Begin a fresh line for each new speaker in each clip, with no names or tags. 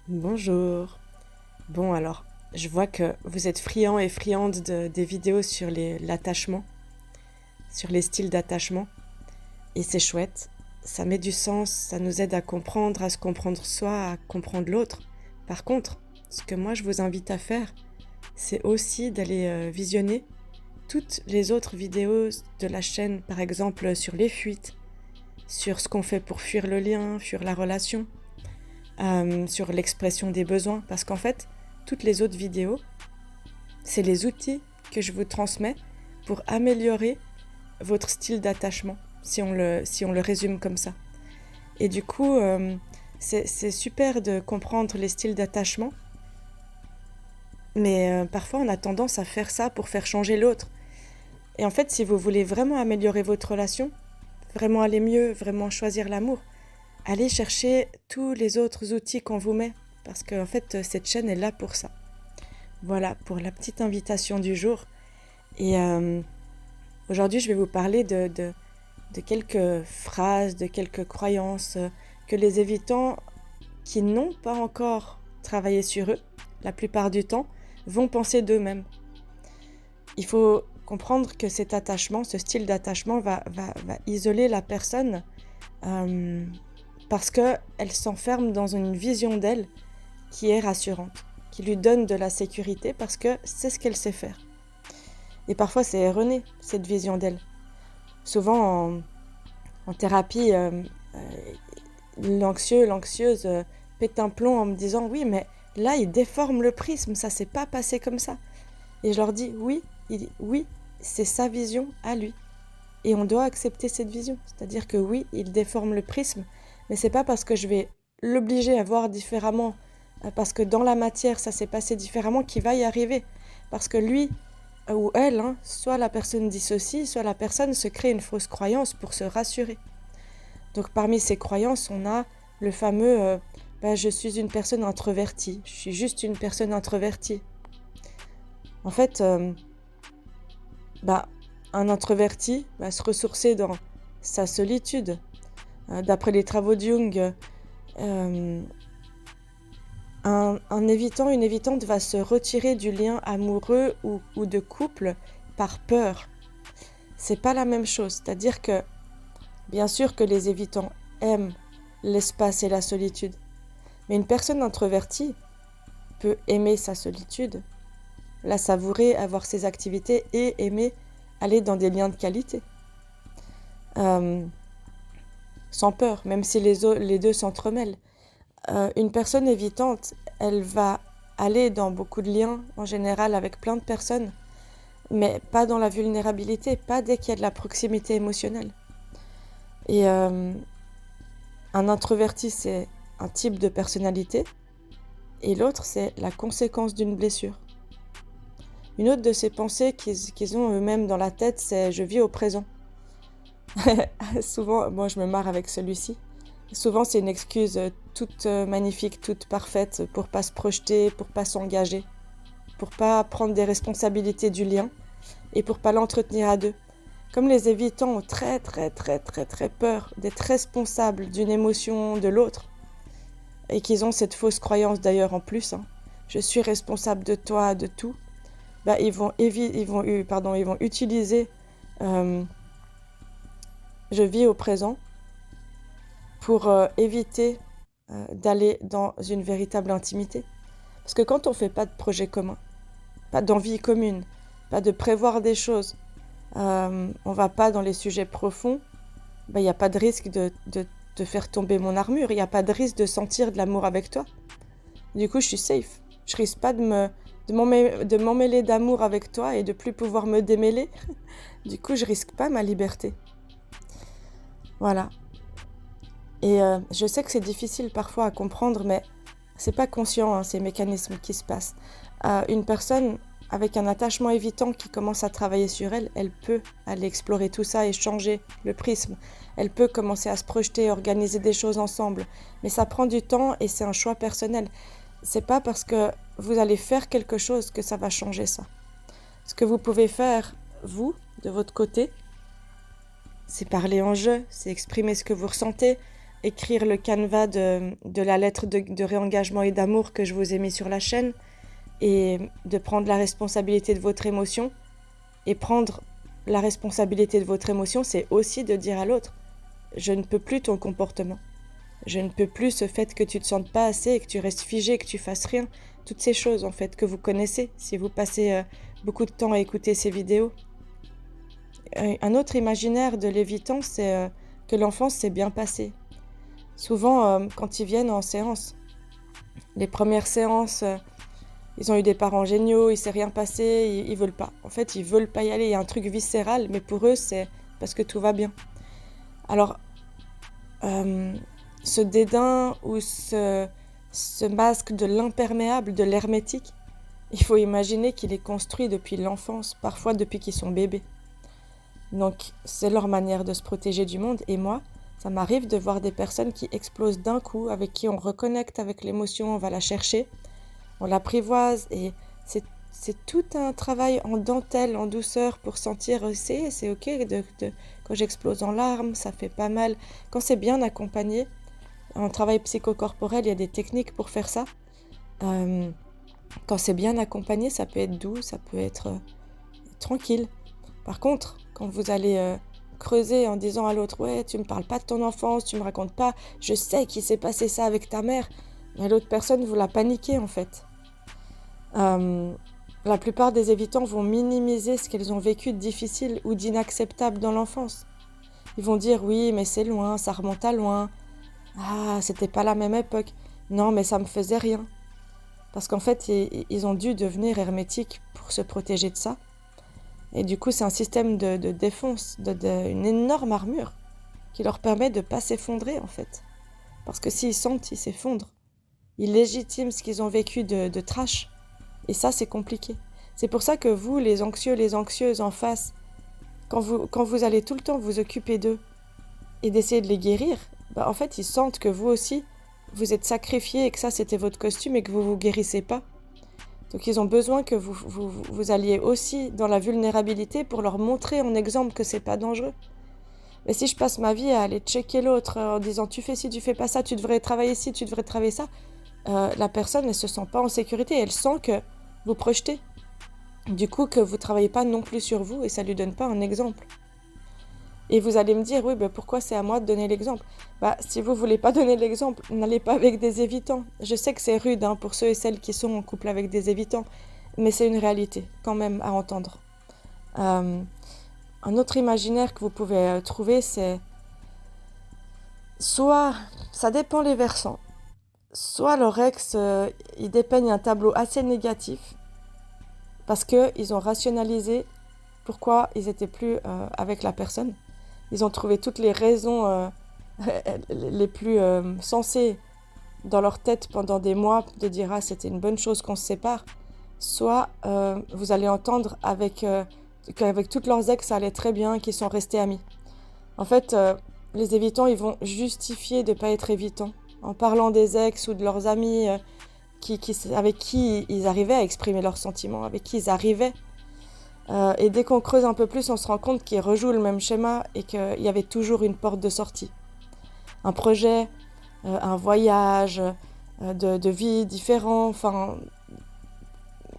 Bonjour. Bon alors, je vois que vous êtes friand et friande des vidéos sur l'attachement, sur les styles d'attachement, et c'est chouette. Ça met du sens, ça nous aide à comprendre, à se comprendre soi, à comprendre l'autre. Par contre, ce que moi je vous invite à faire, c'est aussi d'aller visionner toutes les autres vidéos de la chaîne, par exemple sur les fuites, sur ce qu'on fait pour fuir le lien, fuir la relation, sur l'expression des besoins, parce qu'en fait, toutes les autres vidéos, c'est les outils que je vous transmets pour améliorer votre style d'attachement, si on le résume comme ça. Et du coup, c'est super de comprendre les styles d'attachement, mais parfois on a tendance à faire ça pour faire changer l'autre. Et en fait, si vous voulez vraiment améliorer votre relation, vraiment aller mieux, vraiment choisir l'amour, allez chercher tous les autres outils qu'on vous met, parce qu'en fait, cette chaîne est là pour ça. Voilà pour la petite invitation du jour. Et aujourd'hui, je vais vous parler de quelques phrases, de quelques croyances que les évitants qui n'ont pas encore travaillé sur eux, la plupart du temps, vont penser d'eux-mêmes. Il faut comprendre que cet attachement, ce style d'attachement va isoler la personne parce qu'elle s'enferme dans une vision d'elle qui est rassurante, qui lui donne de la sécurité parce que c'est ce qu'elle sait faire. Et parfois c'est erroné, cette vision d'elle. Souvent en thérapie, l'anxieuse pète un plomb en me disant « Oui, mais là, il déforme le prisme, ça s'est pas passé comme ça. » Et je leur dis « Oui, oui, c'est sa vision à lui. Et on doit accepter cette vision. C'est-à-dire que oui, il déforme le prisme, mais c'est pas parce que je vais l'obliger à voir différemment, parce que dans la matière, ça s'est passé différemment, qu'il va y arriver. Parce que lui ou elle, soit la personne dissocie, soit la personne se crée une fausse croyance pour se rassurer. Donc parmi ces croyances, on a le fameux je suis une personne introvertie, je suis juste une personne introvertie. En fait, un introverti va se ressourcer dans sa solitude. D'après les travaux de Jung, un évitant, une évitante va se retirer du lien amoureux ou de couple par peur. C'est pas la même chose, c'est-à-dire que bien sûr que les évitants aiment l'espace et la solitude, mais une personne introvertie peut aimer sa solitude, la savourer, avoir ses activités et aimer aller dans des liens de qualité. Sans peur, même si les deux s'entremêlent. Une personne évitante, elle va aller dans beaucoup de liens, en général avec plein de personnes, mais pas dans la vulnérabilité, pas dès qu'il y a de la proximité émotionnelle. Et un introverti, c'est un type de personnalité, et l'autre, c'est la conséquence d'une blessure. Une autre de ces pensées qu'ils ont eux-mêmes dans la tête, c'est « je vis au présent ». Souvent, moi je me marre avec celui-ci. Souvent c'est une excuse toute magnifique, toute parfaite pour pas se projeter, pour pas s'engager, pour pas prendre des responsabilités du lien et pour pas l'entretenir à deux. Comme les évitants ont très peur d'être responsables d'une émotion de l'autre et qu'ils ont cette fausse croyance d'ailleurs en plus, je suis responsable de toi, de tout, ils vont utiliser je vis au présent pour éviter d'aller dans une véritable intimité. Parce que quand on ne fait pas de projet commun, pas d'envie commune, pas de prévoir des choses, on ne va pas dans les sujets profonds, il n'y a pas de risque de faire tomber mon armure, il n'y a pas de risque de sentir de l'amour avec toi. Du coup, je suis safe. Je risque pas de m'emmêler d'amour avec toi et de plus pouvoir me démêler. Du coup, je risque pas ma liberté. Voilà. Et je sais que c'est difficile parfois à comprendre, mais c'est pas conscient, ces mécanismes qui se passent. Une personne avec un attachement évitant qui commence à travailler sur elle, elle peut aller explorer tout ça et changer le prisme. Elle peut commencer à se projeter, organiser des choses ensemble. Mais ça prend du temps et c'est un choix personnel. C'est pas parce que vous allez faire quelque chose que ça va changer ça. Ce que vous pouvez faire, vous, de votre côté, c'est parler en jeu, c'est exprimer ce que vous ressentez, écrire le canevas de la lettre de réengagement et d'amour que je vous ai mis sur la chaîne, et de prendre la responsabilité de votre émotion. Et prendre la responsabilité de votre émotion, c'est aussi de dire à l'autre, je ne peux plus ton comportement. Je ne peux plus ce fait que tu ne te sentes pas assez et que tu restes figé, que tu fasses rien. Toutes ces choses, en fait, que vous connaissez si vous passez beaucoup de temps à écouter ces vidéos. Un autre imaginaire de l'évitant, c'est que l'enfance s'est bien passée. Souvent, quand ils viennent en séance, les premières séances, ils ont eu des parents géniaux, il s'est rien passé, ils veulent pas. En fait, ils veulent pas y aller. Il y a un truc viscéral, mais pour eux, c'est parce que tout va bien. Alors, ce dédain ou ce masque de l'imperméable, de l'hermétique, il faut imaginer qu'il est construit depuis l'enfance, parfois depuis qu'ils sont bébés. Donc, c'est leur manière de se protéger du monde. Et moi, ça m'arrive de voir des personnes qui explosent d'un coup, avec qui on reconnecte avec l'émotion, on va la chercher, on l'apprivoise, et c'est tout un travail en dentelle, en douceur, pour sentir, c'est ok, quand j'explose en larmes, ça fait pas mal. Quand c'est bien accompagné, en travail psychocorporel, il y a des techniques pour faire ça. Quand c'est bien accompagné, ça peut être doux, ça peut être tranquille. Par contre, quand vous allez creuser en disant à l'autre « Ouais, tu me parles pas de ton enfance, tu me racontes pas, je sais qu'il s'est passé ça avec ta mère », mais l'autre personne, vous la paniquez en fait. La plupart des évitants vont minimiser ce qu'elles ont vécu de difficile ou d'inacceptable dans l'enfance. Ils vont dire « Oui, mais c'est loin, ça remonte à loin. Ah, c'était pas la même époque. Non, mais ça me faisait rien. » Parce qu'en fait, ils ont dû devenir hermétiques pour se protéger de ça. Et du coup, c'est un système de défense, une énorme armure qui leur permet de ne pas s'effondrer, en fait. Parce que s'ils sentent, ils s'effondrent. Ils légitiment ce qu'ils ont vécu de trash. Et ça, c'est compliqué. C'est pour ça que vous, les anxieux, les anxieuses en face, quand vous allez tout le temps vous occuper d'eux et d'essayer de les guérir, bah, en fait, ils sentent que vous aussi, vous êtes sacrifiés et que ça, c'était votre costume et que vous vous guérissez pas. Donc ils ont besoin que vous alliez aussi dans la vulnérabilité pour leur montrer en exemple que c'est pas dangereux. Mais si je passe ma vie à aller checker l'autre en disant tu fais ci, tu fais pas ça, tu devrais travailler ci, tu devrais travailler ça, la personne ne se sent pas en sécurité, elle sent que vous projetez. Du coup que vous travaillez pas non plus sur vous et ça lui donne pas un exemple. Et vous allez me dire, oui, ben pourquoi c'est à moi de donner l'exemple ? Bah, si vous voulez pas donner l'exemple, n'allez pas avec des évitants. Je sais que c'est rude pour ceux et celles qui sont en couple avec des évitants, mais c'est une réalité quand même à entendre. Un autre imaginaire que vous pouvez trouver, c'est soit, ça dépend les versants, soit leur ex, il dépeigne un tableau assez négatif parce qu'ils ont rationalisé pourquoi ils n'étaient plus avec la personne. Ils ont trouvé toutes les raisons les plus sensées dans leur tête pendant des mois de dire « Ah, c'était une bonne chose qu'on se sépare ». Soit vous allez entendre qu'avec toutes leurs ex, ça allait très bien, qu'ils sont restés amis. En fait, les évitants, ils vont justifier de ne pas être évitants en parlant des ex ou de leurs amis avec qui ils arrivaient à exprimer leurs sentiments, avec qui ils arrivaient. Et dès qu'on creuse un peu plus, on se rend compte qu'ils rejouent le même schéma et qu'il y avait toujours une porte de sortie. Un projet, un voyage de vie différent, enfin,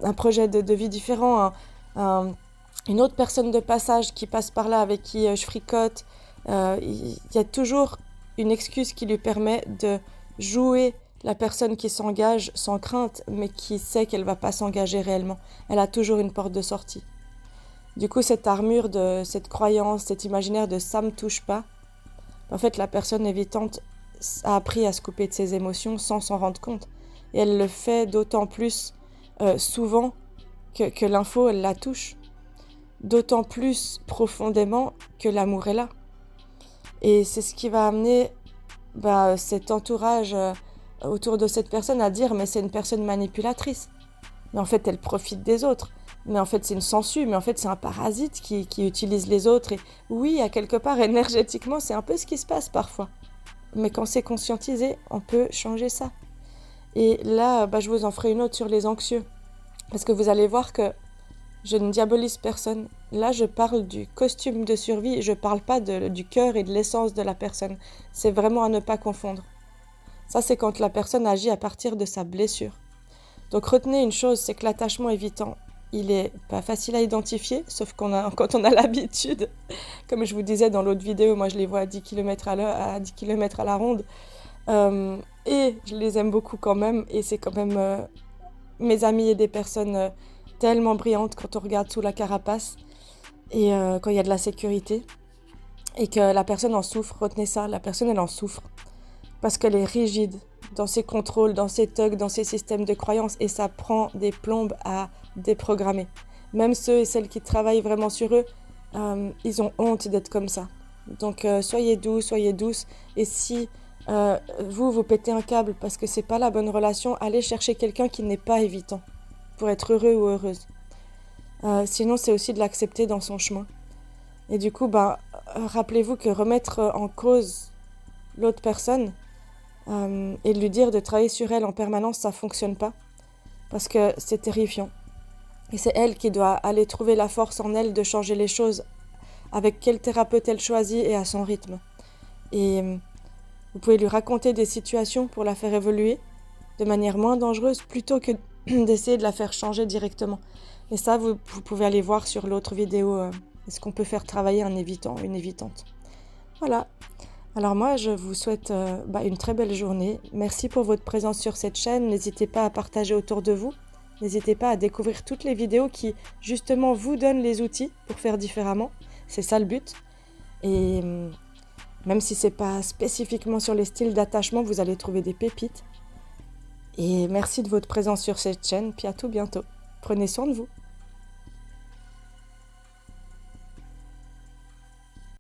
un projet de vie différent, une autre personne de passage qui passe par là avec qui je fricote. Il y a toujours une excuse qui lui permet de jouer la personne qui s'engage sans crainte, mais qui sait qu'elle ne va pas s'engager réellement. Elle a toujours une porte de sortie. Du coup, cette armure, cette croyance, cet imaginaire de « ça me touche pas », en fait, la personne évitante a appris à se couper de ses émotions sans s'en rendre compte. Et elle le fait d'autant plus souvent que l'info, elle la touche. D'autant plus profondément que l'amour est là. Et c'est ce qui va amener cet entourage autour de cette personne à dire « mais c'est une personne manipulatrice ». Mais en fait, elle profite des autres. Mais en fait, c'est une sangsue, mais en fait, c'est un parasite qui utilise les autres. Et oui, à quelque part, énergétiquement, c'est un peu ce qui se passe parfois. Mais quand c'est conscientisé, on peut changer ça. Et là, je vous en ferai une autre sur les anxieux. Parce que vous allez voir que Je ne diabolise personne. Là, je parle du costume de survie, je parle pas du cœur et de l'essence de la personne. C'est vraiment à ne pas confondre. Ça, c'est quand la personne agit à partir de sa blessure. Donc retenez une chose, c'est que l'attachement évitant, il est pas facile à identifier, sauf quand on a l'habitude. Comme je vous disais dans l'autre vidéo, moi je les vois à 10 km à l'heure, à 10 km à la ronde. Et je les aime beaucoup quand même, et c'est quand même mes amis et des personnes tellement brillantes quand on regarde sous la carapace, et quand il y a de la sécurité, et que la personne en souffre. Retenez ça, la personne elle en souffre, parce qu'elle est rigide dans ses contrôles, dans ses thugs, dans ses systèmes de croyances, et ça prend des plombes à déprogrammer. Même ceux et celles qui travaillent vraiment sur eux, ils ont honte d'être comme ça. Donc soyez doux, soyez douce, et si vous pétez un câble parce que c'est pas la bonne relation, allez chercher quelqu'un qui n'est pas évitant, pour être heureux ou heureuse. Sinon c'est aussi de l'accepter dans son chemin. Et du coup, rappelez-vous que remettre en cause l'autre personne, et de lui dire de travailler sur elle en permanence, ça fonctionne pas, parce que c'est terrifiant. Et c'est elle qui doit aller trouver la force en elle de changer les choses, avec quel thérapeute elle choisit et à son rythme. Et vous pouvez lui raconter des situations pour la faire évoluer de manière moins dangereuse, plutôt que d'essayer de la faire changer directement. Et ça, vous pouvez aller voir sur l'autre vidéo, est-ce qu'on peut faire travailler un évitant, une évitante. Voilà. Alors moi, je vous souhaite une très belle journée. Merci pour votre présence sur cette chaîne. N'hésitez pas à partager autour de vous. N'hésitez pas à découvrir toutes les vidéos qui, justement, vous donnent les outils pour faire différemment. C'est ça le but. Et même si c'est pas spécifiquement sur les styles d'attachement, vous allez trouver des pépites. Et merci de votre présence sur cette chaîne. Puis à tout bientôt. Prenez soin de vous.